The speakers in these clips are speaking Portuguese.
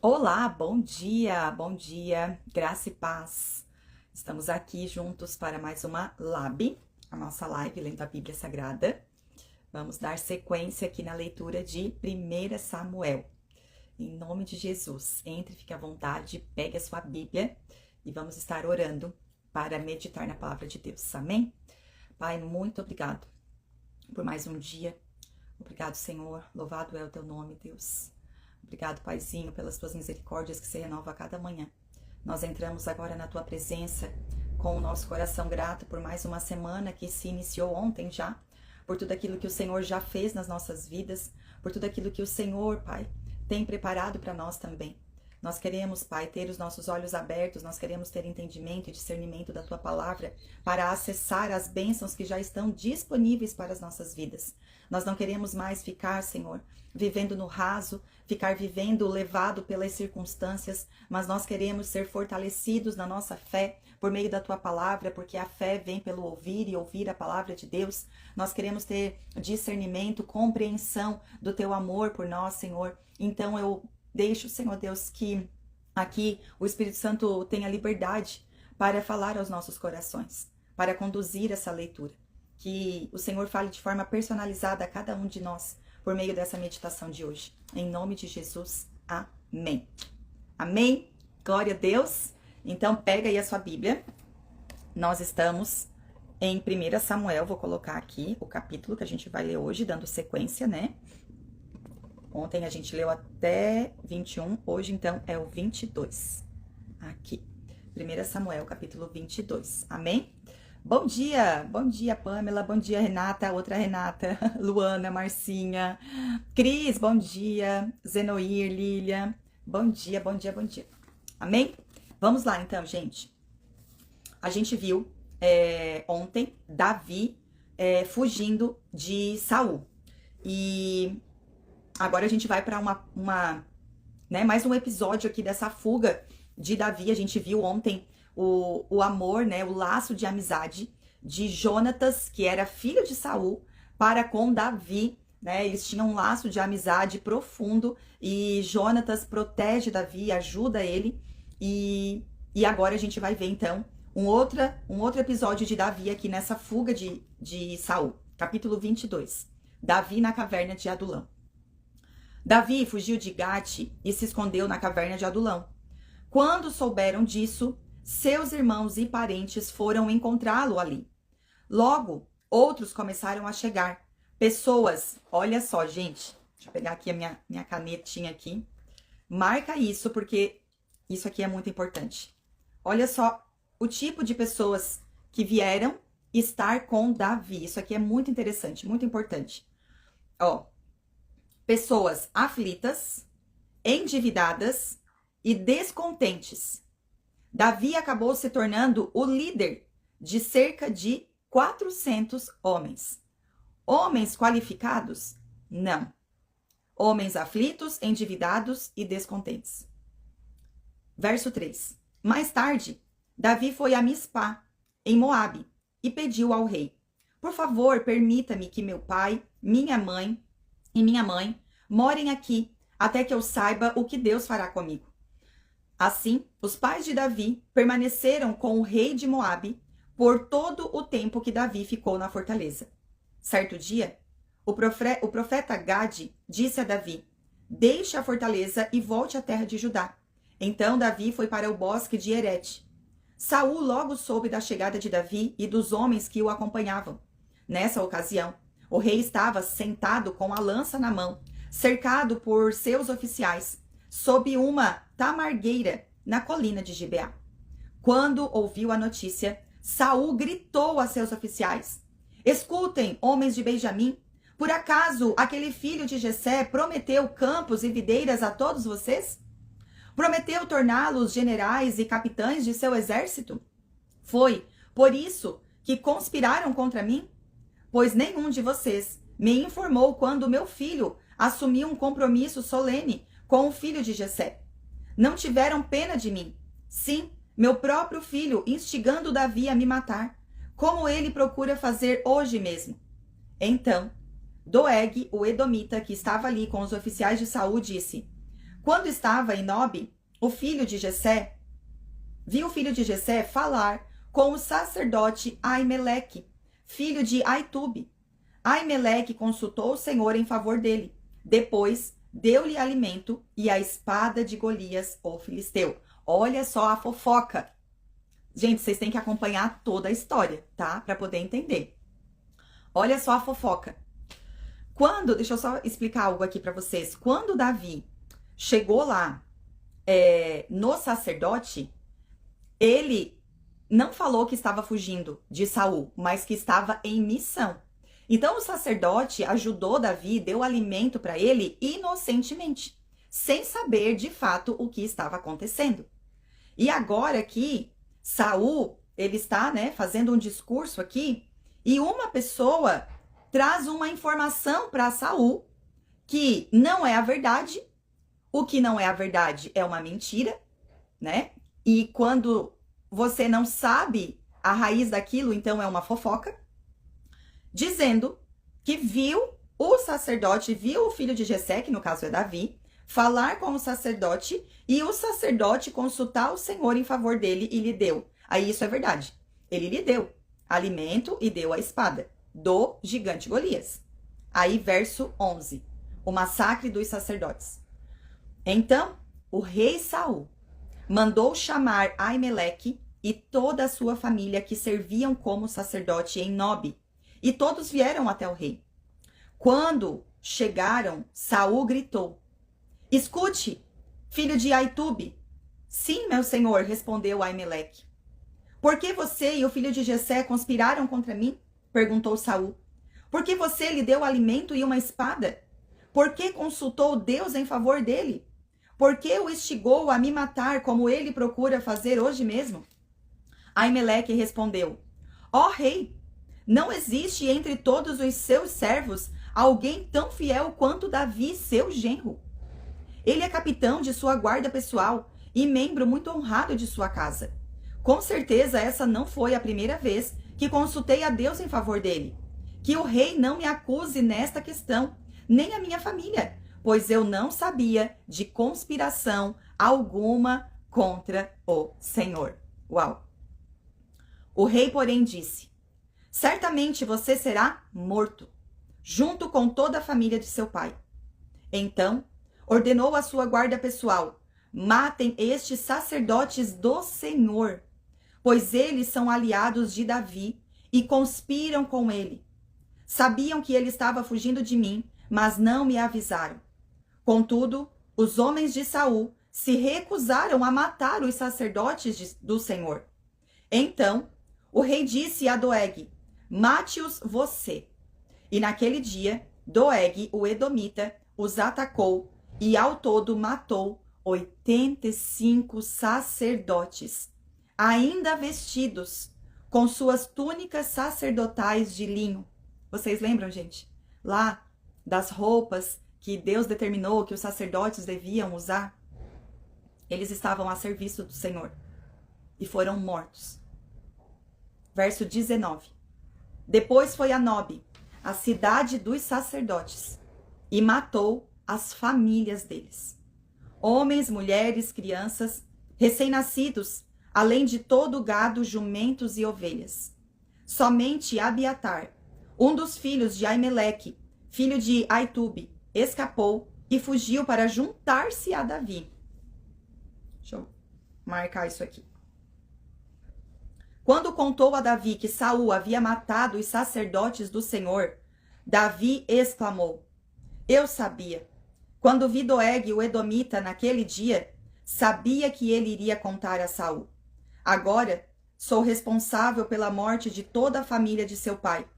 Olá, bom dia, graça e paz. Estamos aqui juntos para mais uma Lab, a nossa live lendo a Bíblia Sagrada. Vamos dar sequência aqui na leitura de 1 Samuel. Em nome de Jesus, entre, fique à vontade, pegue a sua Bíblia e vamos estar orando para meditar na palavra de Deus, amém? Pai, muito obrigado por mais um dia. Obrigado, Senhor, louvado é o teu nome, Deus. Obrigado, Paizinho, pelas tuas misericórdias que se renovam a cada manhã. Nós entramos agora na tua presença com o nosso coração grato por mais uma semana que se iniciou ontem já, por tudo aquilo que o Senhor já fez nas nossas vidas, por tudo aquilo que o Senhor, Pai, tem preparado para nós também. Nós queremos, Pai, ter os nossos olhos abertos, nós queremos ter entendimento e discernimento da tua palavra para acessar as bênçãos que já estão disponíveis para as nossas vidas. Nós não queremos mais ficar, Senhor, vivendo no raso, ficar vivendo levado pelas circunstâncias, mas nós queremos ser fortalecidos na nossa fé por meio da tua palavra, porque a fé vem pelo ouvir e ouvir a palavra de Deus. Nós queremos ter discernimento, compreensão do teu amor por nós, Senhor. Então eu deixo, Senhor Deus, que aqui o Espírito Santo tenha liberdade para falar aos nossos corações, para conduzir essa leitura. Que o Senhor fale de forma personalizada a cada um de nós por meio dessa meditação de hoje. Em nome de Jesus, amém. Amém? Glória a Deus. Então pega aí a sua Bíblia. Nós estamos em 1 Samuel, vou colocar aqui o capítulo que a gente vai ler hoje, dando sequência, né? Ontem a gente leu até 21, hoje então é o 22. Aqui, 1 Samuel, capítulo 22, amém? Bom dia, Pamela, bom dia, Renata, outra Renata, Luana, Marcinha, Cris, bom dia, Zenoir, Lília, bom dia, amém? Vamos lá então, gente. A gente viu ontem Davi fugindo de Saul e agora a gente vai para mais um episódio aqui dessa fuga de Davi. A gente viu ontem o amor, né, o laço de amizade de Jonatas, que era filho de Saul, para com Davi, né? Eles tinham um laço de amizade profundo e Jonatas protege Davi, ajuda ele. E agora a gente vai ver então um outro episódio de Davi aqui nessa fuga de Saul, capítulo 22. Davi na caverna de Adulão. Davi fugiu de Gate e se escondeu na caverna de Adulão. Quando souberam disso, seus irmãos e parentes foram encontrá-lo ali. Logo, outros começaram a chegar. Pessoas, olha só, gente, deixa eu pegar aqui a minha canetinha aqui. Marca isso, porque isso aqui é muito importante. Olha só o tipo de pessoas que vieram estar com Davi. Isso aqui é muito interessante, muito importante. Ó, pessoas aflitas, endividadas e descontentes. Davi acabou se tornando o líder de cerca de 400 homens. Homens qualificados? Não. Homens aflitos, endividados e descontentes. Verso 3. Mais tarde, Davi foi a Mispá, em Moabe, e pediu ao rei: por favor, permita-me que meu pai, minha mãe e minha mãe morem aqui, até que eu saiba o que Deus fará comigo. Assim, os pais de Davi permaneceram com o rei de Moabe por todo o tempo que Davi ficou na fortaleza. Certo dia, o profeta Gade disse a Davi: deixe a fortaleza e volte à terra de Judá. Então Davi foi para o bosque de Herete. Saul logo soube da chegada de Davi e dos homens que o acompanhavam. Nessa ocasião, o rei estava sentado com a lança na mão, cercado por seus oficiais, sob uma tamargueira na colina de Gibeá. Quando ouviu a notícia, Saul gritou a seus oficiais: escutem, homens de Benjamim, por acaso aquele filho de Jessé prometeu campos e videiras a todos vocês? Prometeu torná-los generais e capitães de seu exército? Foi por isso que conspiraram contra mim? Pois nenhum de vocês me informou quando meu filho assumiu um compromisso solene com o filho de Jessé. Não tiveram pena de mim. Sim, meu próprio filho instigando Davi a me matar, como ele procura fazer hoje mesmo. Então, Doeg, o edomita, que estava ali com os oficiais de Saul, disse: Quando estava em Nob, o filho de Jessé, viu o filho de Jessé falar com o sacerdote Aimeleque, filho de Aitube. Aimeleque consultou o Senhor em favor dele. Depois, deu-lhe alimento e a espada de Golias, o filisteu. Olha só a fofoca. Gente, vocês têm que acompanhar toda a história, tá? Para poder entender. Olha só a fofoca. Deixa eu só explicar algo aqui para vocês. Quando Davi chegou lá no sacerdote, ele não falou que estava fugindo de Saul, mas que estava em missão. Então o sacerdote ajudou Davi, deu alimento para ele inocentemente, sem saber de fato o que estava acontecendo. E agora aqui, Saul, ele está, fazendo um discurso aqui, e uma pessoa traz uma informação para Saul que não é a verdade. O que não é a verdade é uma mentira, né? E quando você não sabe a raiz daquilo, então é uma fofoca, dizendo que viu o sacerdote, viu o filho de Jessé, que no caso é Davi, falar com o sacerdote e o sacerdote consultar o Senhor em favor dele e lhe deu. Aí isso é verdade. Ele lhe deu alimento e deu a espada do gigante Golias. Aí verso 11, o massacre dos sacerdotes. Então, o rei Saul mandou chamar Aimeleque e toda a sua família que serviam como sacerdote em Nob, e todos vieram até o rei. Quando chegaram, Saul gritou: "Escute, filho de Aitube." "Sim, meu senhor", respondeu Aimeleque. "Por que você e o filho de Jessé conspiraram contra mim?" perguntou Saul. "Por que você lhe deu alimento e uma espada? Por que consultou Deus em favor dele? Por que o instigou a me matar, como ele procura fazer hoje mesmo?" Aimeleque respondeu: "Ó rei, não existe entre todos os seus servos alguém tão fiel quanto Davi, seu genro. Ele é capitão de sua guarda pessoal e membro muito honrado de sua casa. Com certeza essa não foi a primeira vez que consultei a Deus em favor dele. Que o rei não me acuse nesta questão, nem a minha família, pois eu não sabia de conspiração alguma contra o Senhor." Uau! O rei, porém, disse: "Certamente você será morto, junto com toda a família de seu pai." Então, ordenou à sua guarda pessoal: "Matem estes sacerdotes do Senhor, pois eles são aliados de Davi e conspiram com ele. Sabiam que ele estava fugindo de mim, mas não me avisaram." Contudo, os homens de Saul se recusaram a matar os sacerdotes do Senhor. Então, o rei disse a Doeg: "Mate-os você." E naquele dia, Doeg, o edomita, os atacou e ao todo matou 85 sacerdotes, ainda vestidos com suas túnicas sacerdotais de linho. Vocês lembram, gente? Lá das roupas que Deus determinou que os sacerdotes deviam usar? Eles estavam a serviço do Senhor e foram mortos. Verso 19. Depois foi a Nob, a cidade dos sacerdotes, e matou as famílias deles. Homens, mulheres, crianças, recém-nascidos, além de todo o gado, jumentos e ovelhas. Somente Abiatar, um dos filhos de Aimeleque, filho de Aitube, escapou e fugiu para juntar-se a Davi. Deixa eu marcar isso aqui. Quando contou a Davi que Saul havia matado os sacerdotes do Senhor, Davi exclamou: "Eu sabia. Quando vi Doeg, o edomita, naquele dia, sabia que ele iria contar a Saul. Agora sou responsável pela morte de toda a família de seu pai.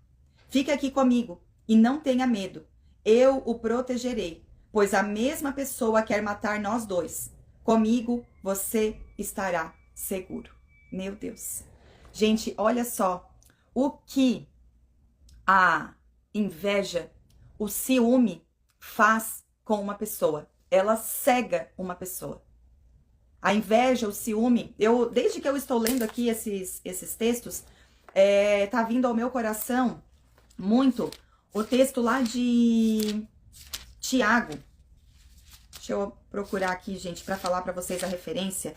Fique aqui comigo e não tenha medo. Eu o protegerei, pois a mesma pessoa quer matar nós dois. Comigo você estará seguro." Meu Deus. Gente, olha só o que a inveja, o ciúme faz com uma pessoa. Ela cega uma pessoa. A inveja, o ciúme, desde que eu estou lendo aqui esses textos, tá vindo ao meu coração muito o texto lá de Tiago. Deixa eu procurar aqui, gente, para falar para vocês a referência,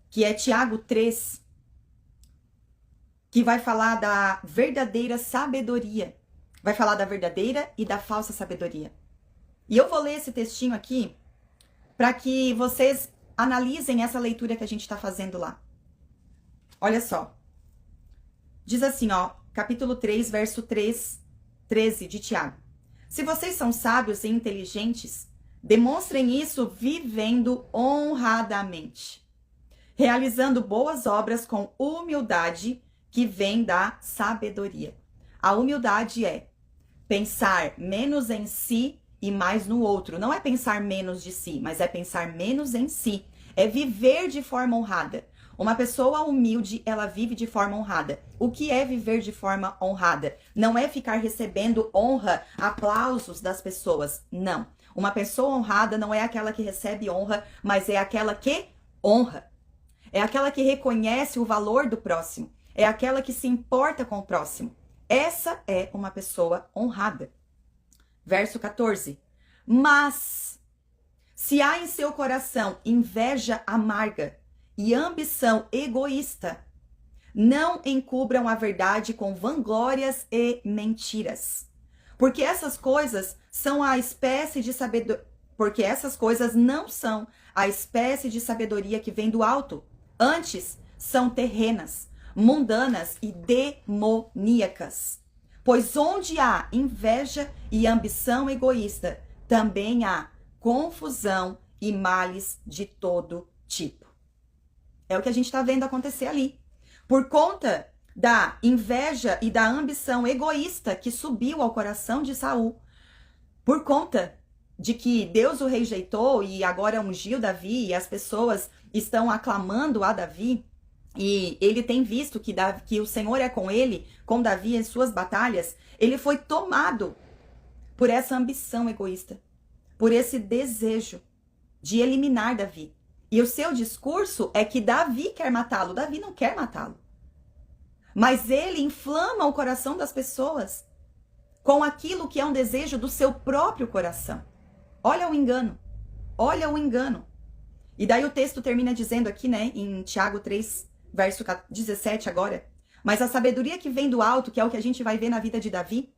que é Tiago 3, que vai falar da verdadeira sabedoria. Vai falar da verdadeira e da falsa sabedoria. E eu vou ler esse textinho aqui para que vocês analisem essa leitura que a gente está fazendo lá. Olha só. Diz assim, ó, capítulo 3, verso 13 de Tiago. Se vocês são sábios e inteligentes, demonstrem isso vivendo honradamente, realizando boas obras com humildade que vem da sabedoria. A humildade é pensar menos em si e mais no outro. Não é pensar menos de si, mas é pensar menos em si. É viver de forma honrada. Uma pessoa humilde, ela vive de forma honrada. O que é viver de forma honrada? Não é ficar recebendo honra, aplausos das pessoas. Não. Uma pessoa honrada não é aquela que recebe honra, mas é aquela que honra. É aquela que reconhece o valor do próximo. É aquela que se importa com o próximo. Essa é uma pessoa honrada. Verso 14. Mas, se há em seu coração inveja amarga e ambição egoísta, não encubram a verdade com vanglórias e mentiras. Porque essas coisas são a espécie de sabedoria, porque essas coisas não são a espécie de sabedoria que vem do alto. Antes, são terrenas, mundanas e demoníacas. Pois onde há inveja e ambição egoísta, também há confusão e males de todo tipo. É o que a gente está vendo acontecer ali. Por conta da inveja e da ambição egoísta que subiu ao coração de Saul, por conta de que Deus o rejeitou e agora ungiu Davi e as pessoas estão aclamando a Davi, e ele tem visto que o Senhor é com Davi em suas batalhas, ele foi tomado por essa ambição egoísta, por esse desejo de eliminar Davi. E o seu discurso é que Davi quer matá-lo. Davi não quer matá-lo. Mas ele inflama o coração das pessoas com aquilo que é um desejo do seu próprio coração. Olha o engano. Olha o engano. E daí o texto termina dizendo aqui, né, em Tiago 3, verso 17 agora. Mas a sabedoria que vem do alto, que é o que a gente vai ver na vida de Davi,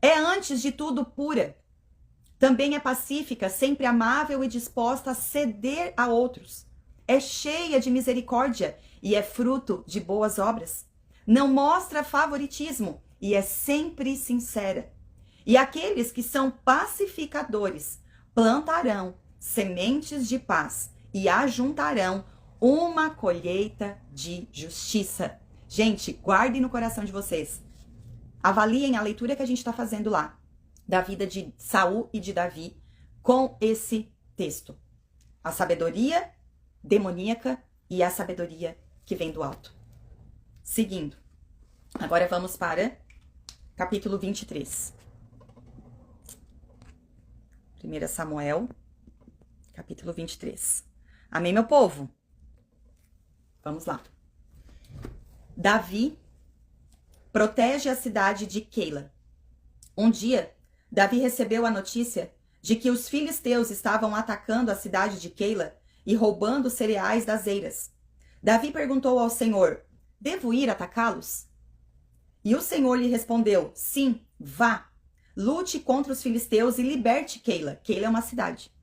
é antes de tudo pura. Também é pacífica, sempre amável e disposta a ceder a outros. É cheia de misericórdia e é fruto de boas obras. Não mostra favoritismo e é sempre sincera. E aqueles que são pacificadores plantarão sementes de paz e ajuntarão uma colheita de justiça. Gente, guardem no coração de vocês. Avaliem a leitura que a gente está fazendo lá, da vida de Saul e de Davi, com esse texto. A sabedoria demoníaca e a sabedoria que vem do alto. Seguindo. Agora vamos para capítulo 23. 1 Samuel, capítulo 23. Amém, meu povo? Vamos lá. Davi protege a cidade de Keila. Um dia, Davi recebeu a notícia de que os filisteus estavam atacando a cidade de Keila e roubando cereais das eiras. Davi perguntou ao Senhor: devo ir atacá-los? E o Senhor lhe respondeu: sim, vá. Lute contra os filisteus e liberte Keila. Keila é uma cidade.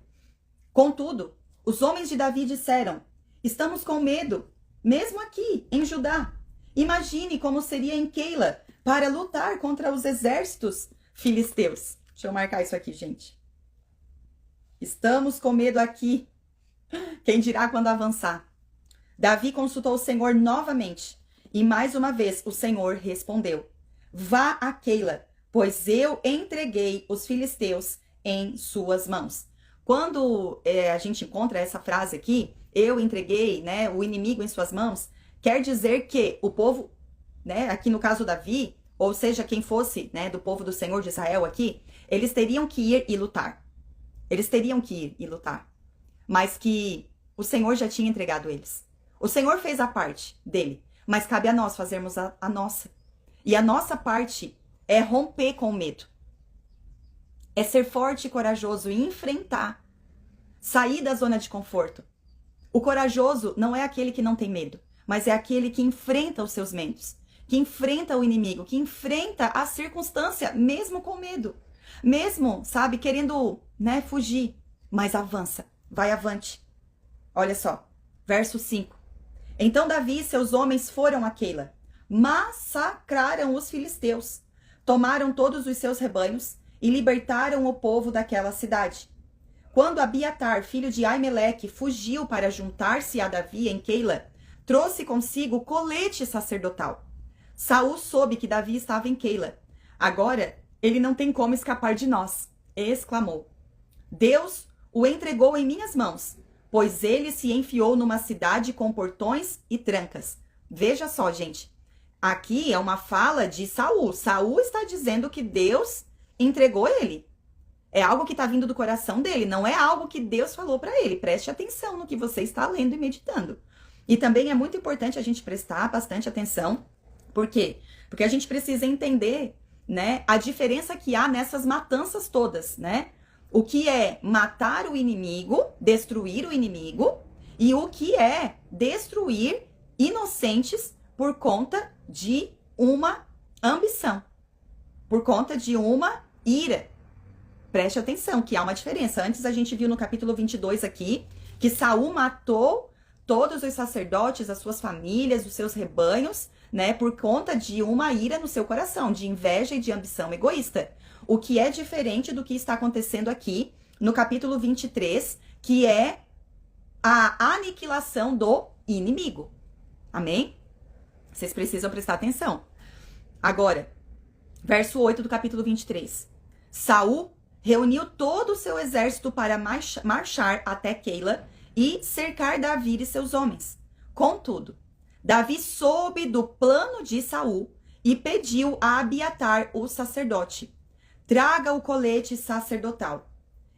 Contudo, os homens de Davi disseram: estamos com medo, mesmo aqui, em Judá. Imagine como seria em Keila para lutar contra os exércitos filisteus. Deixa eu marcar isso aqui, gente. Estamos com medo aqui. Quem dirá quando avançar? Davi consultou o Senhor novamente. E mais uma vez o Senhor respondeu: vá a Keila, pois eu entreguei os filisteus em suas mãos. Quando a gente encontra essa frase aqui, eu entreguei, né, o inimigo em suas mãos, quer dizer que o povo, né, aqui no caso Davi, ou seja, quem fosse, né, do povo do Senhor de Israel aqui, eles teriam que ir e lutar. Eles teriam que ir e lutar. Mas que o Senhor já tinha entregado eles. O Senhor fez a parte dele, mas cabe a nós fazermos a nossa. E a nossa parte é romper com o medo. É ser forte e corajoso e enfrentar sair da zona de conforto. O corajoso não é aquele que não tem medo, mas é aquele que enfrenta os seus medos, que enfrenta o inimigo, que enfrenta a circunstância, mesmo com medo. Mesmo, sabe, querendo, né, fugir, mas avança, vai avante. Olha só, verso 5. Então Davi e seus homens foram a Keila, massacraram os filisteus, tomaram todos os seus rebanhos e libertaram o povo daquela cidade. Quando Abiatar, filho de Aimeleque, fugiu para juntar-se a Davi em Keila, trouxe consigo colete sacerdotal. Saul soube que Davi estava em Keila. Agora ele não tem como escapar de nós, exclamou. Deus o entregou em minhas mãos, pois ele se enfiou numa cidade com portões e trancas. Veja só, gente. Aqui é uma fala de Saul. Saul está dizendo que Deus entregou ele. É algo que está vindo do coração dele, não é algo que Deus falou para ele. Preste atenção no que você está lendo e meditando. E também é muito importante a gente prestar bastante atenção. Por quê? Porque a gente precisa entender, né, a diferença que há nessas matanças todas, né? O que é matar o inimigo, destruir o inimigo, e o que é destruir inocentes por conta de uma ambição, por conta de uma ira. Preste atenção que há uma diferença. Antes a gente viu no capítulo 22 aqui, que Saul matou todos os sacerdotes, as suas famílias, os seus rebanhos, né, por conta de uma ira no seu coração, de inveja e de ambição egoísta. O que é diferente do que está acontecendo aqui no capítulo 23, que é a aniquilação do inimigo. Amém? Vocês precisam prestar atenção. Agora, verso 8 do capítulo 23. Saul reuniu todo o seu exército para marchar até Keila e cercar Davi e seus homens. Contudo, Davi soube do plano de Saul e pediu a Abiatar, o sacerdote: traga o colete sacerdotal.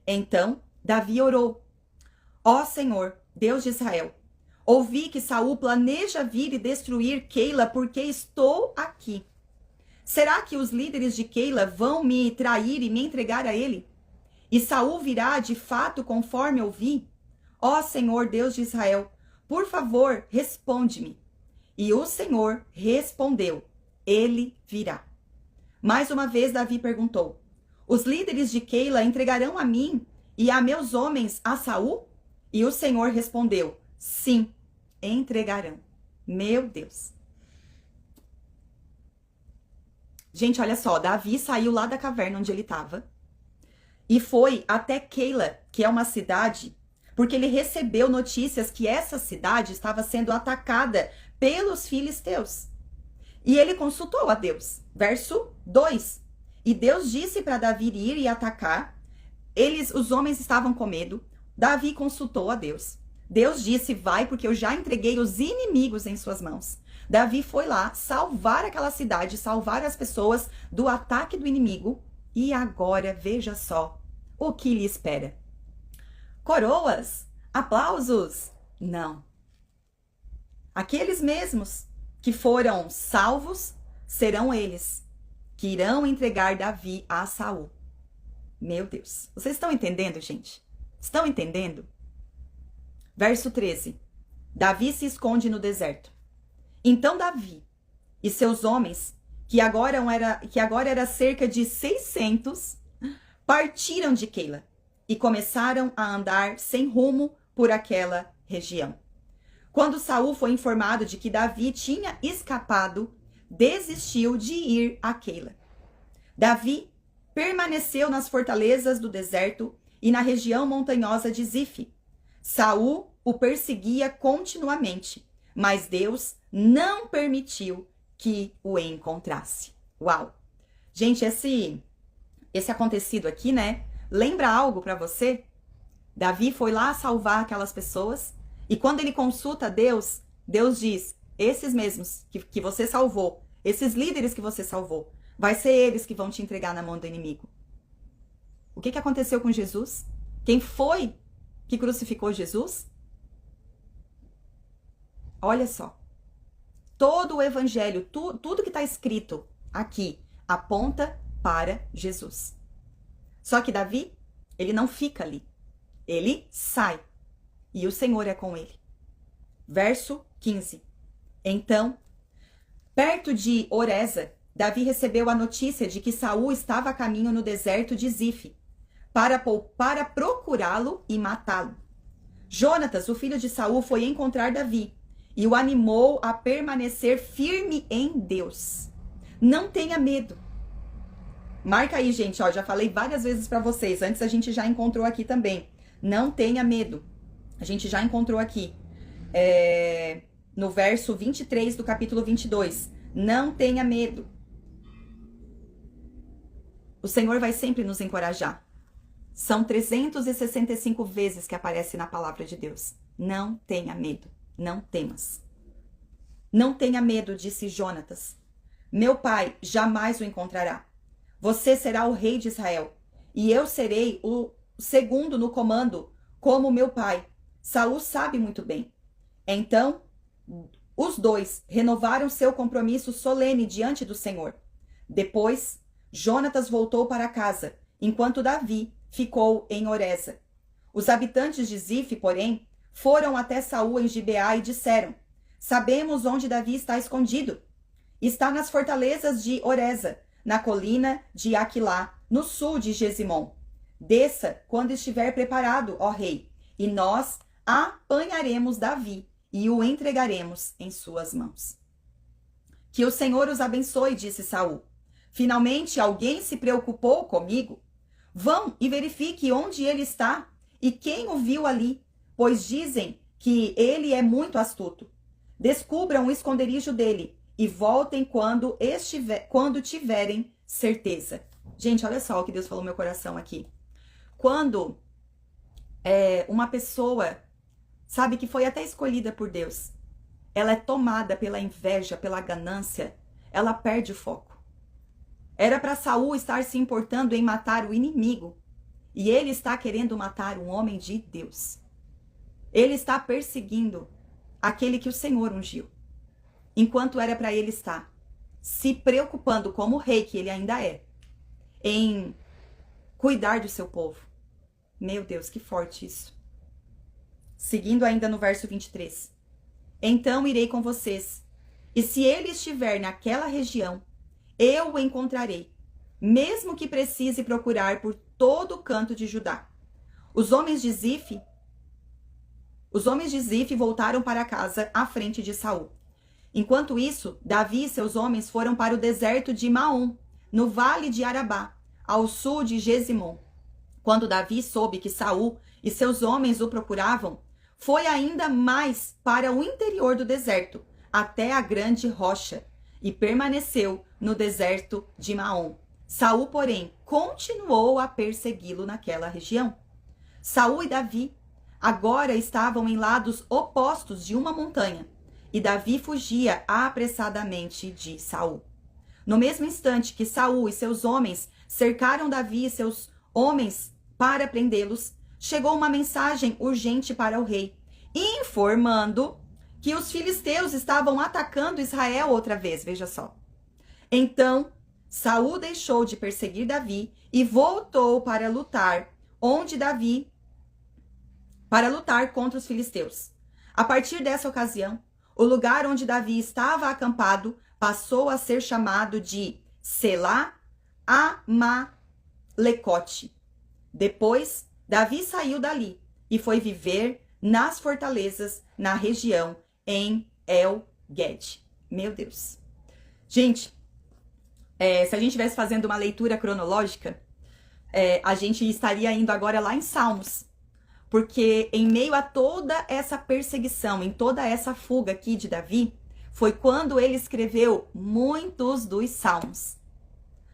Então, Davi orou: ó Senhor, Deus de Israel, ouvi que Saul planeja vir e destruir Keila porque estou aqui. Será que os líderes de Keila vão me trair e me entregar a ele? E Saul virá de fato conforme ouvi? Ó Senhor, Deus de Israel, por favor, responde-me. E o Senhor respondeu: ele virá. Mais uma vez Davi perguntou: os líderes de Keila entregarão a mim e a meus homens a Saul? E o Senhor respondeu: sim, entregarão. Meu Deus. Gente, olha só, Davi saiu lá da caverna onde ele estava e foi até Keila, que é uma cidade, porque ele recebeu notícias que essa cidade estava sendo atacada pelos filisteus. E ele consultou a Deus. Verso 2. E Deus disse para Davi ir e atacar. Os homens estavam com medo. Davi consultou a Deus. Deus disse: vai, porque eu já entreguei os inimigos em suas mãos. Davi foi lá salvar aquela cidade, salvar as pessoas do ataque do inimigo. E agora, veja só o que lhe espera. Coroas? Aplausos? Não. Aqueles mesmos que foram salvos serão eles que irão entregar Davi a Saul. Meu Deus. Vocês estão entendendo, gente? Estão entendendo? Verso 13. Davi se esconde no deserto. Então Davi e seus homens, que agora era cerca de 600, partiram de Keila e começaram a andar sem rumo por aquela região. Quando Saul foi informado de que Davi tinha escapado, desistiu de ir a Keila. Davi permaneceu nas fortalezas do deserto e na região montanhosa de Zife. Saul o perseguia continuamente, mas Deus não permitiu que o encontrasse. Uau! Gente, esse acontecido aqui, né? Lembra algo para você? Davi foi lá salvar aquelas pessoas e quando ele consulta Deus, Deus diz: esses mesmos que você salvou, esses líderes que você salvou, vai ser eles que vão te entregar na mão do inimigo. O que aconteceu com Jesus? Quem foi que crucificou Jesus? Olha só. Todo o evangelho, tudo que está escrito aqui, aponta para Jesus. Só que Davi, ele não fica ali. ele sai e o Senhor é com ele. Verso 15. Então, perto de Oreza, Davi recebeu a notícia de que Saul estava a caminho no deserto de Zife, para procurá-lo e matá-lo. Jonatas, o filho de Saul, foi encontrar Davi e o animou a permanecer firme em Deus. Não tenha medo. Marca aí, gente, ó, já falei várias vezes para vocês, antes a gente já encontrou aqui também. Não tenha medo. A gente já encontrou aqui, no verso 23 do capítulo 22. Não tenha medo. O Senhor vai sempre nos encorajar. São 365 vezes que aparece na palavra de Deus. Não tenha medo, não temas. Não tenha medo, disse Jonatas. Meu pai jamais o encontrará. Você será o rei de Israel, e eu serei o segundo no comando, como meu pai. Saul sabe muito bem. Então, os dois renovaram seu compromisso solene diante do Senhor. Depois, Jonatas voltou para casa, enquanto Davi ficou em Oreza. Os habitantes de Zife, porém, foram até Saul em Gibeá e disseram: Sabemos onde Davi está escondido. Está nas fortalezas de Oreza, na colina de Aquilá, no sul de Gesimon. Desça quando estiver preparado, ó rei, e nós apanharemos Davi e o entregaremos em suas mãos. Que o Senhor os abençoe, disse Saul. Finalmente alguém se preocupou comigo? Vão e verifique onde ele está e quem o viu ali, pois dizem que ele é muito astuto. Descubram o esconderijo dele e voltem quando tiverem certeza. Gente, olha só o que Deus falou no meu coração aqui. Quando uma pessoa, sabe, que foi até escolhida por Deus, ela é tomada pela inveja, pela ganância, ela perde o foco. Era para Saul estar se importando em matar o inimigo, e ele está querendo matar um homem de Deus. Ele está perseguindo aquele que o Senhor ungiu, enquanto era para ele estar se preocupando, como rei que ele ainda é, em cuidar do seu povo. Meu Deus, que forte isso. Seguindo ainda no verso 23. Então irei com vocês, e se ele estiver naquela região, eu o encontrarei, mesmo que precise procurar por todo o canto de Judá. Os homens de Zife voltaram para casa à frente de Saul. Enquanto isso, Davi e seus homens foram para o deserto de Maom, no vale de Arabá, ao sul de Gesimon. Quando Davi soube que Saul e seus homens o procuravam, foi ainda mais para o interior do deserto, até a grande rocha, e permaneceu no deserto de Maom. Saul, porém, continuou a persegui-lo naquela região. Saul e Davi agora estavam em lados opostos de uma montanha, e Davi fugia apressadamente de Saul. No mesmo instante que Saul e seus homens cercaram Davi e seus homens para prendê-los, chegou uma mensagem urgente para o rei, informando que os filisteus estavam atacando Israel outra vez, veja só. Então, Saul deixou de perseguir Davi e voltou para lutar contra os filisteus. A partir dessa ocasião, o lugar onde Davi estava acampado passou a ser chamado de Selá Amalecote. Depois, Davi saiu dali e foi viver nas fortalezas na região em El-Ged. Meu Deus. Gente, se a gente estivesse fazendo uma leitura cronológica, a gente estaria indo agora lá em Salmos. Porque em meio a toda essa perseguição, em toda essa fuga aqui de Davi, foi quando ele escreveu muitos dos salmos.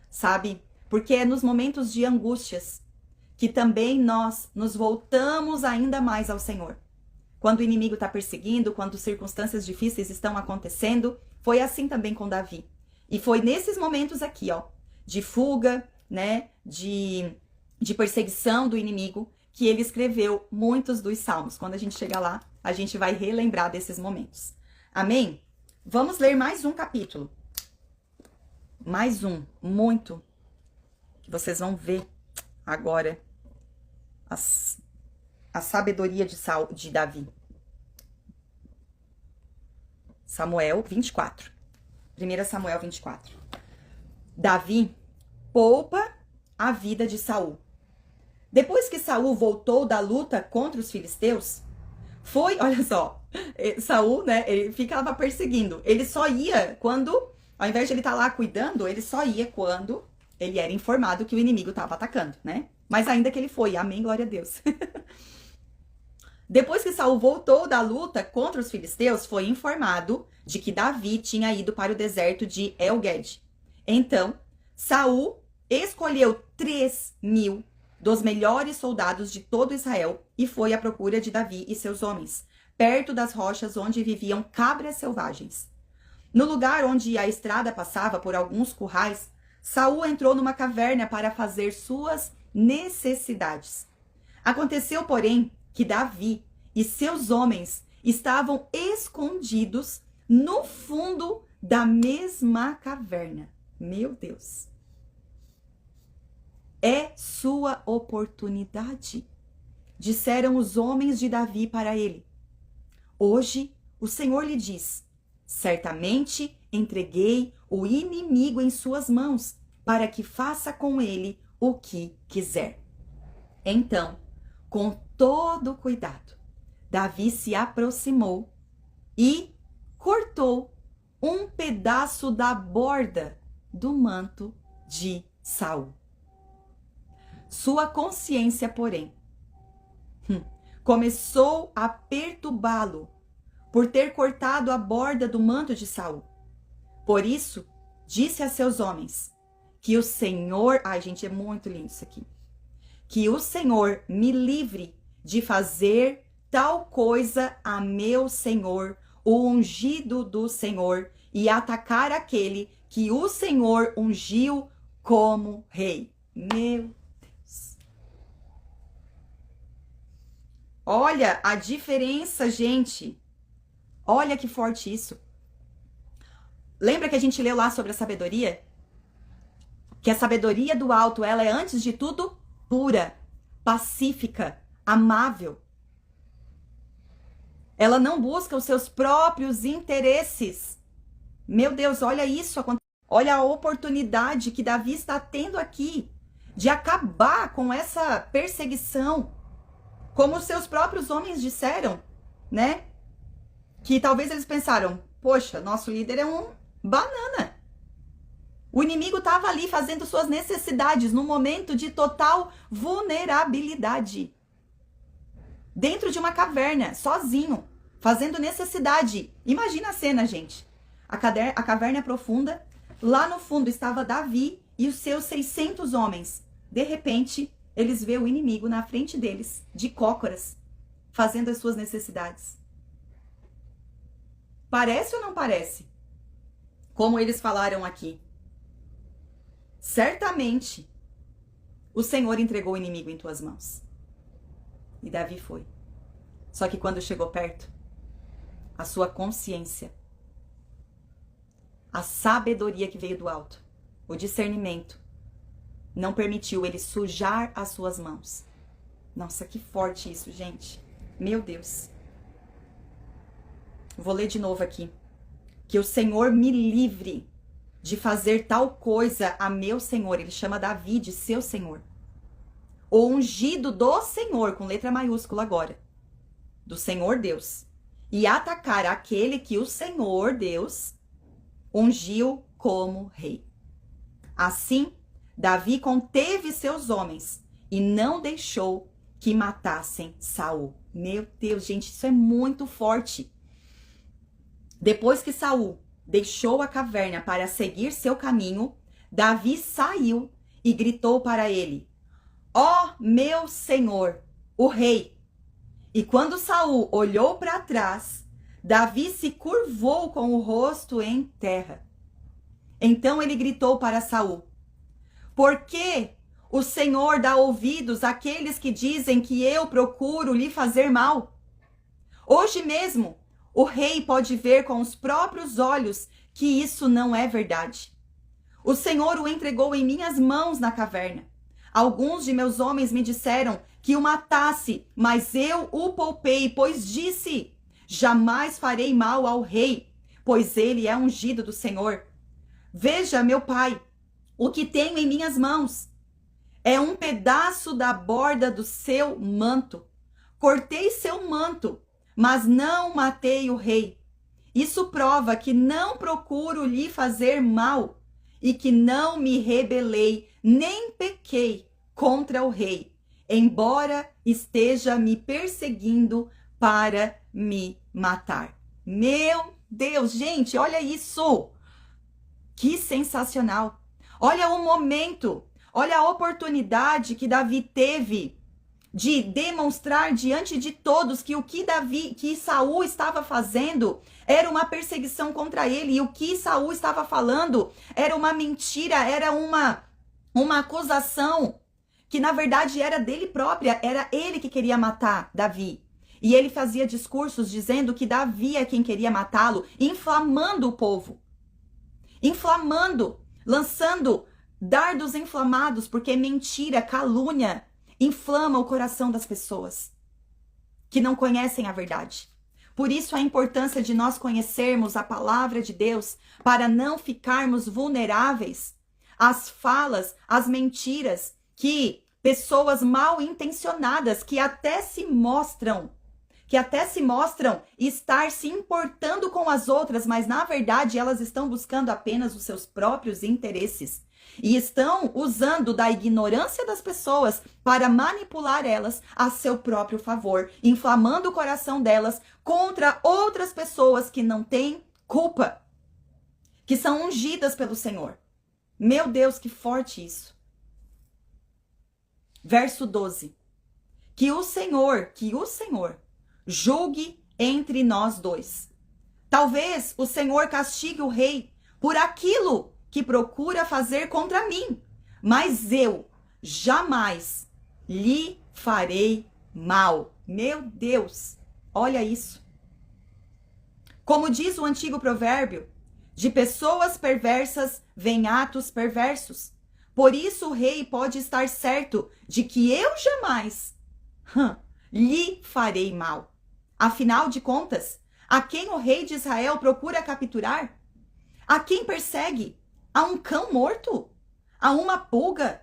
Sabe? Porque é nos momentos de angústias que também nós nos voltamos ainda mais ao Senhor. Quando o inimigo está perseguindo, quando circunstâncias difíceis estão acontecendo, foi assim também com Davi. E foi nesses momentos aqui, ó, de fuga, né, de perseguição do inimigo, que ele escreveu muitos dos salmos. Quando a gente chegar lá, a gente vai relembrar desses momentos. Amém? Vamos ler mais um capítulo. Mais um, muito, que vocês vão ver agora a sabedoria de Davi. Samuel 24. 1 Samuel 24. Davi poupa a vida de Saul. Depois que Saul voltou da luta contra os filisteus, olha só, Saul, né, ele ficava perseguindo. Ele só ia quando, ao invés de ele estar lá cuidando, ele só ia quando ele era informado que o inimigo estava atacando, né? Mas ainda que ele foi, amém, glória a Deus. Depois que Saul voltou da luta contra os filisteus, foi informado de que Davi tinha ido para o deserto de El-Ged. Então, Saul escolheu 3.000 dos melhores soldados de todo Israel e foi à procura de Davi e seus homens, perto das rochas onde viviam cabras selvagens. No lugar onde a estrada passava por alguns currais, Saul entrou numa caverna para fazer suas necessidades. Aconteceu, porém, que Davi e seus homens estavam escondidos no fundo da mesma caverna. Meu Deus! É sua oportunidade, disseram os homens de Davi para ele. Hoje o Senhor lhe diz: certamente entreguei o inimigo em suas mãos, para que faça com ele o que quiser. Então, com todo cuidado, Davi se aproximou e cortou um pedaço da borda do manto de Saul. Sua consciência, porém, começou a perturbá-lo por ter cortado a borda do manto de Saul. Por isso, disse a seus homens que o Senhor... Ai, gente, é muito lindo isso aqui. Que o Senhor me livre de fazer tal coisa a meu Senhor, o ungido do Senhor, e atacar aquele que o Senhor ungiu como rei. Meu Deus. Olha a diferença, gente. Olha que forte isso. Lembra que a gente leu lá sobre a sabedoria? Que a sabedoria do alto, ela é antes de tudo pura, pacífica, amável. Ela não busca os seus próprios interesses. Meu Deus, olha isso. Olha a oportunidade que Davi está tendo aqui de acabar com essa perseguição. Como os seus próprios homens disseram, né? Que talvez eles pensaram, poxa, nosso líder é um banana. O inimigo estava ali fazendo suas necessidades num momento de total vulnerabilidade. Dentro de uma caverna, sozinho, fazendo necessidade. Imagina a cena, gente. A caverna é profunda. Lá no fundo estava Davi e os seus 600 homens. De repente, eles vêem o inimigo na frente deles, de cócoras, fazendo as suas necessidades. Parece ou não parece? Como eles falaram aqui. Certamente, o Senhor entregou o inimigo em tuas mãos. E Davi foi. Só que quando chegou perto, a sua consciência, a sabedoria que veio do alto, o discernimento, não permitiu ele sujar as suas mãos. Nossa, que forte isso, gente. Meu Deus. Vou ler de novo aqui. Que o Senhor me livre de fazer tal coisa a meu Senhor. Ele chama Davi de seu Senhor. O ungido do Senhor, com letra maiúscula agora. Do Senhor Deus. E atacar aquele que o Senhor Deus ungiu como rei. Assim, Davi conteve seus homens e não deixou que matassem Saul. Meu Deus, gente, isso é muito forte. Depois que Saul deixou a caverna para seguir seu caminho, Davi saiu e gritou para ele: ó meu senhor, o rei! E quando Saul olhou para trás, Davi se curvou com o rosto em terra. Então ele gritou para Saul: por que o Senhor dá ouvidos àqueles que dizem que eu procuro lhe fazer mal? Hoje mesmo o rei pode ver com os próprios olhos que isso não é verdade. O Senhor o entregou em minhas mãos na caverna. Alguns de meus homens me disseram que o matasse, mas eu o poupei, pois disse: jamais farei mal ao rei, pois ele é ungido do Senhor. Veja, meu pai, o que tenho em minhas mãos é um pedaço da borda do seu manto. Cortei seu manto, mas não matei o rei. Isso prova que não procuro lhe fazer mal e que não me rebelei, nem pequei contra o rei, embora esteja me perseguindo para me matar. Meu Deus, gente, olha isso! Que sensacional! Olha o momento, olha a oportunidade que Davi teve de demonstrar diante de todos que o que Saul estava fazendo era uma perseguição contra ele, e o que Saul estava falando era uma mentira, era uma acusação que na verdade era dele própria, era ele que queria matar Davi. E ele fazia discursos dizendo que Davi é quem queria matá-lo, inflamando o povo. Inflamando, lançando dardos inflamados, porque mentira, calúnia, inflama o coração das pessoas que não conhecem a verdade. Por isso a importância de nós conhecermos a palavra de Deus, para não ficarmos vulneráveis às falas, às mentiras que pessoas mal intencionadas, que até se mostram estar se importando com as outras, mas na verdade elas estão buscando apenas os seus próprios interesses. E estão usando da ignorância das pessoas para manipular elas a seu próprio favor, inflamando o coração delas contra outras pessoas que não têm culpa, que são ungidas pelo Senhor. Meu Deus, que forte isso. Verso 12. Que o Senhor julgue entre nós dois. Talvez o Senhor castigue o rei por aquilo que procura fazer contra mim, mas eu jamais lhe farei mal. Meu Deus, olha isso. Como diz o antigo provérbio, de pessoas perversas vêm atos perversos. Por isso o rei pode estar certo de que eu jamais lhe farei mal. Afinal de contas, a quem o rei de Israel procura capturar? A quem persegue? A um cão morto? A uma pulga?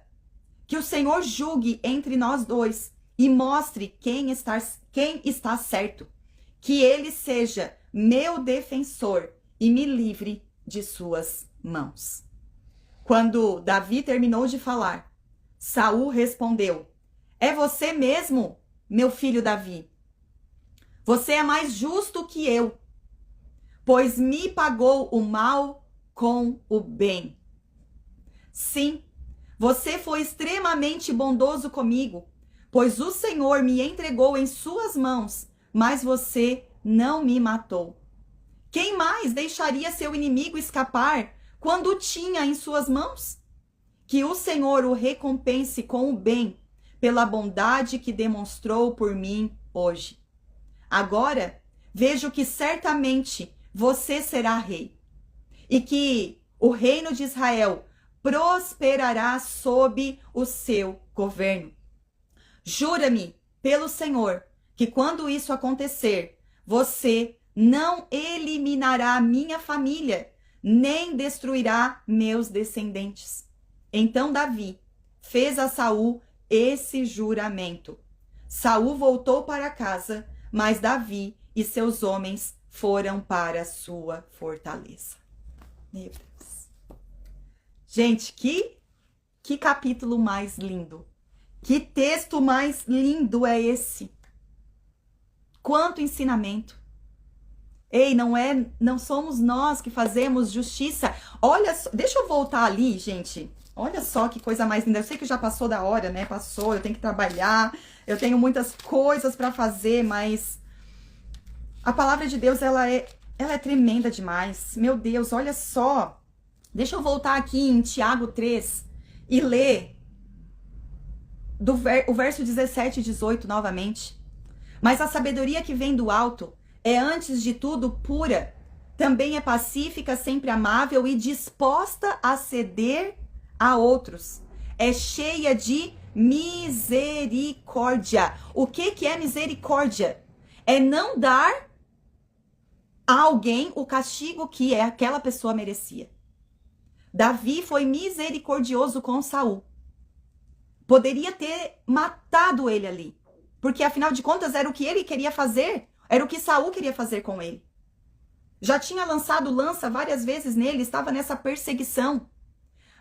Que o Senhor julgue entre nós dois e mostre quem está certo. Que ele seja meu defensor e me livre de suas mãos. Quando Davi terminou de falar, Saul respondeu: é você mesmo, meu filho Davi. Você é mais justo que eu, pois me pagou o mal com o bem. Sim, você foi extremamente bondoso comigo, pois o Senhor me entregou em suas mãos, mas você não me matou. Quem mais deixaria seu inimigo escapar quando o tinha em suas mãos? Que o Senhor o recompense com o bem pela bondade que demonstrou por mim hoje. Agora vejo que certamente você será rei e que o reino de Israel prosperará sob o seu governo. Jura-me pelo Senhor que quando isso acontecer, você não eliminará minha família, nem destruirá meus descendentes. Então Davi fez a Saul esse juramento. Saul voltou para casa, mas Davi e seus homens foram para sua fortaleza. Meu Deus. Gente, que capítulo mais lindo. Que texto mais lindo é esse? Quanto ensinamento. Ei, não somos nós que fazemos justiça. Olha, deixa eu voltar ali, gente. Olha só que coisa mais linda. Eu sei que já passou da hora, né? Passou, eu tenho que trabalhar, eu tenho muitas coisas para fazer, mas a palavra de Deus, ela é tremenda demais. Meu Deus, olha só. Deixa eu voltar aqui em Tiago 3 e ler o verso 17 e 18 novamente. Mas a sabedoria que vem do alto é, antes de tudo, pura. Também é pacífica, sempre amável e disposta a ceder a outros. É cheia de Misericórdia. O que é misericórdia? É não dar a alguém o castigo que aquela pessoa merecia. Davi foi misericordioso com Saul. Poderia ter matado ele ali, porque afinal de contas era o que ele queria fazer, era o que Saul queria fazer com ele. Já tinha lançado lança várias vezes nele, estava nessa perseguição.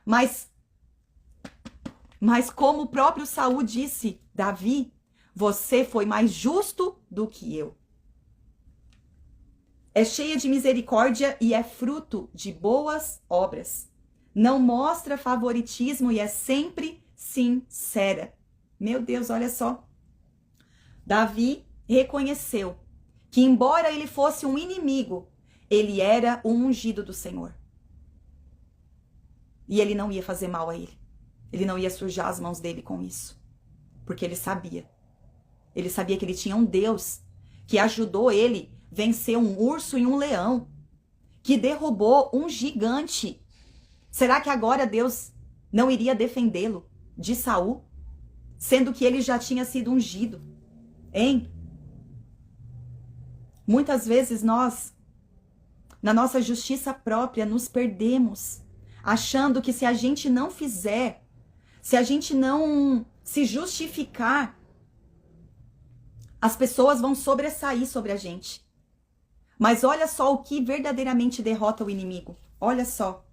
Mas como o próprio Saul disse, Davi, você foi mais justo do que eu. É cheia de misericórdia e é fruto de boas obras. Não mostra favoritismo e é sempre sincera. Meu Deus, olha só. Davi reconheceu que, embora ele fosse um inimigo, ele era o ungido do Senhor. E ele não ia fazer mal a ele. Ele não ia sujar as mãos dele com isso. Porque ele sabia. Ele sabia que ele tinha um Deus que ajudou ele a vencer um urso e um leão. Que derrubou um gigante. Será que agora Deus não iria defendê-lo de Saul? Sendo que ele já tinha sido ungido. Hein? Muitas vezes nós, na nossa justiça própria, nos perdemos, achando que se a gente não fizer, se a gente não se justificar, as pessoas vão sobressair sobre a gente. Mas olha só o que verdadeiramente derrota o inimigo. Olha só.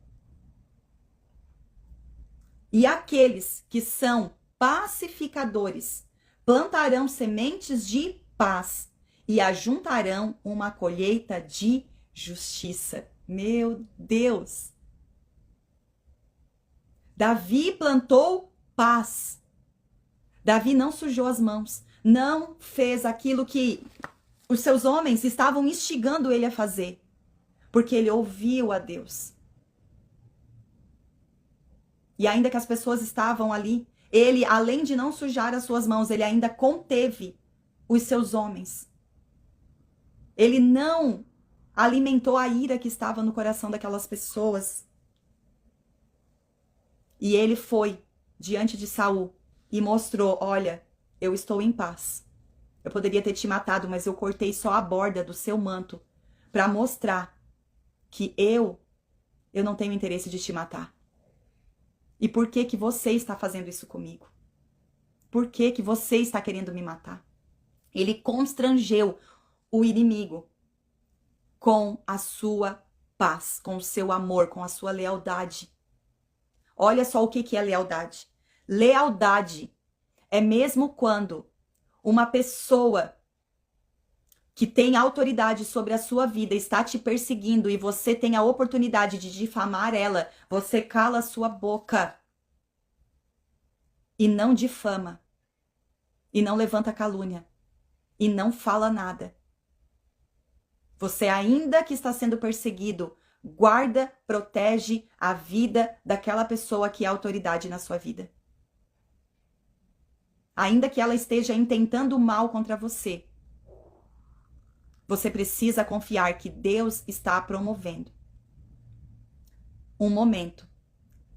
E aqueles que são pacificadores plantarão sementes de paz e ajuntarão uma colheita de justiça. Meu Deus! Davi plantou paz. Davi não sujou as mãos, não fez aquilo que os seus homens estavam instigando ele a fazer, porque ele ouviu a Deus. E ainda que as pessoas estavam ali, ele, além de não sujar as suas mãos, ele ainda conteve os seus homens. Ele não alimentou a ira que estava no coração daquelas pessoas. E ele foi diante de Saul e mostrou, olha, eu estou em paz. Eu poderia ter te matado, mas eu cortei só a borda do seu manto para mostrar que eu não tenho interesse de te matar. E por que que você está fazendo isso comigo? Por que que você está querendo me matar? Ele constrangeu o inimigo com a sua paz, com o seu amor, com a sua lealdade. Olha só o que é lealdade. Lealdade é mesmo quando uma pessoa que tem autoridade sobre a sua vida está te perseguindo e você tem a oportunidade de difamar ela, você cala a sua boca e não difama, e não levanta calúnia, e não fala nada. Você, ainda que está sendo perseguido, guarda, protege a vida daquela pessoa que é autoridade na sua vida. Ainda que ela esteja intentando mal contra você, você precisa confiar que Deus está promovendo um momento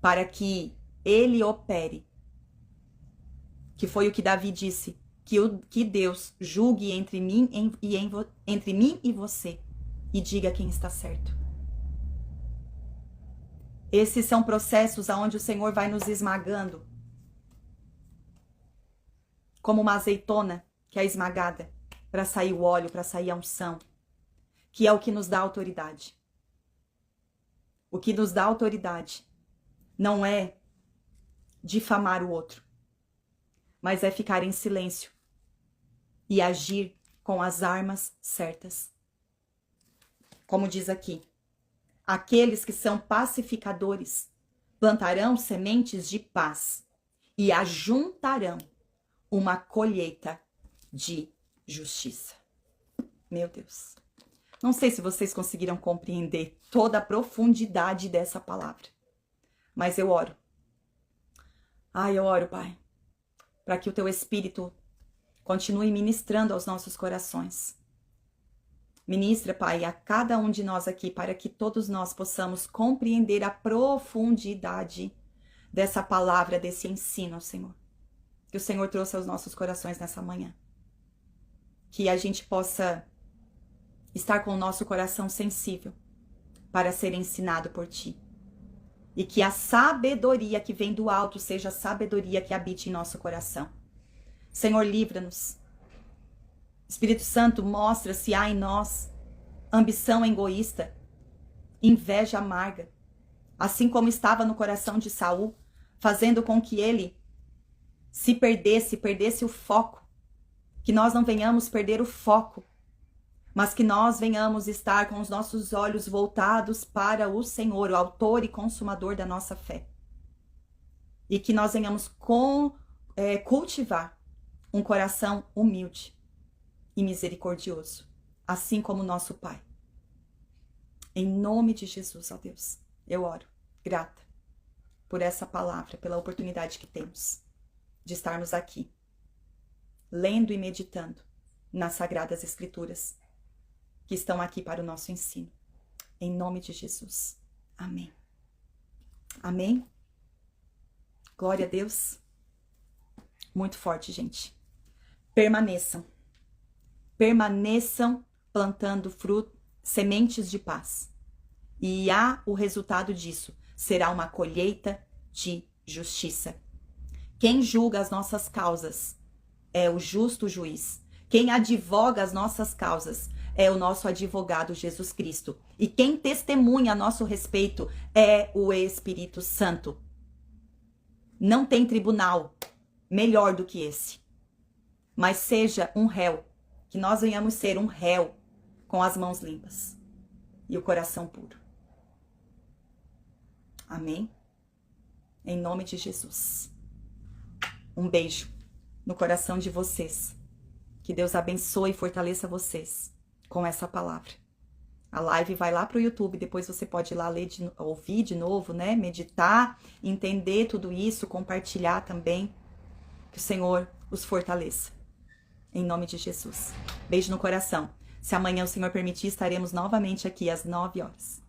para que ele opere. Que foi o que Davi disse, que Deus julgue entre mim e você e diga quem está certo. Esses são processos onde o Senhor vai nos esmagando, como uma azeitona que é esmagada para sair o óleo, para sair a unção, que é o que nos dá autoridade. O que nos dá autoridade não é difamar o outro, mas é ficar em silêncio e agir com as armas certas. Como diz aqui, aqueles que são pacificadores plantarão sementes de paz e ajuntarão uma colheita de justiça. Meu Deus. Não sei se vocês conseguiram compreender toda a profundidade dessa palavra, mas eu oro. Eu oro, Pai, para que o Teu Espírito continue ministrando aos nossos corações. Ministra, Pai, a cada um de nós aqui, para que todos nós possamos compreender a profundidade dessa palavra, desse ensino, Senhor. que o Senhor trouxe aos nossos corações nessa manhã. Que a gente possa estar com o nosso coração sensível para ser ensinado por Ti. E que a sabedoria que vem do alto seja a sabedoria que habite em nosso coração. Senhor, livra-nos. Espírito Santo, mostra se há em nós ambição egoísta, inveja amarga, assim como estava no coração de Saul, fazendo com que ele se perdesse o foco. Que nós não venhamos perder o foco, mas que nós venhamos estar com os nossos olhos voltados para o Senhor, o autor e consumador da nossa fé. E que nós venhamos cultivar um coração humilde e misericordioso, assim como nosso Pai. Em nome de Jesus, ó Deus, eu oro, grata por essa palavra, pela oportunidade que temos de estarmos aqui, lendo e meditando nas Sagradas Escrituras, que estão aqui para o nosso ensino. Em nome de Jesus. Amém. Amém. Glória a Deus. Muito forte, gente. Permaneçam. Permaneçam plantando fruto, sementes de paz. E há o resultado disso. Será uma colheita de justiça. Quem julga as nossas causas é o justo juiz. Quem advoga as nossas causas é o nosso advogado Jesus Cristo. E quem testemunha a nosso respeito é o Espírito Santo. Não tem tribunal melhor do que esse. Mas seja um réu, que nós venhamos ser um réu com as mãos limpas e o coração puro. Amém? Em nome de Jesus. Um beijo no coração de vocês. Que Deus abençoe e fortaleça vocês com essa palavra. A live vai lá para o YouTube, depois você pode ir lá ler, ouvir de novo, né? Meditar, entender tudo isso, compartilhar também. Que o Senhor os fortaleça. Em nome de Jesus. Beijo no coração. Se amanhã o Senhor permitir, estaremos novamente aqui às 9 horas.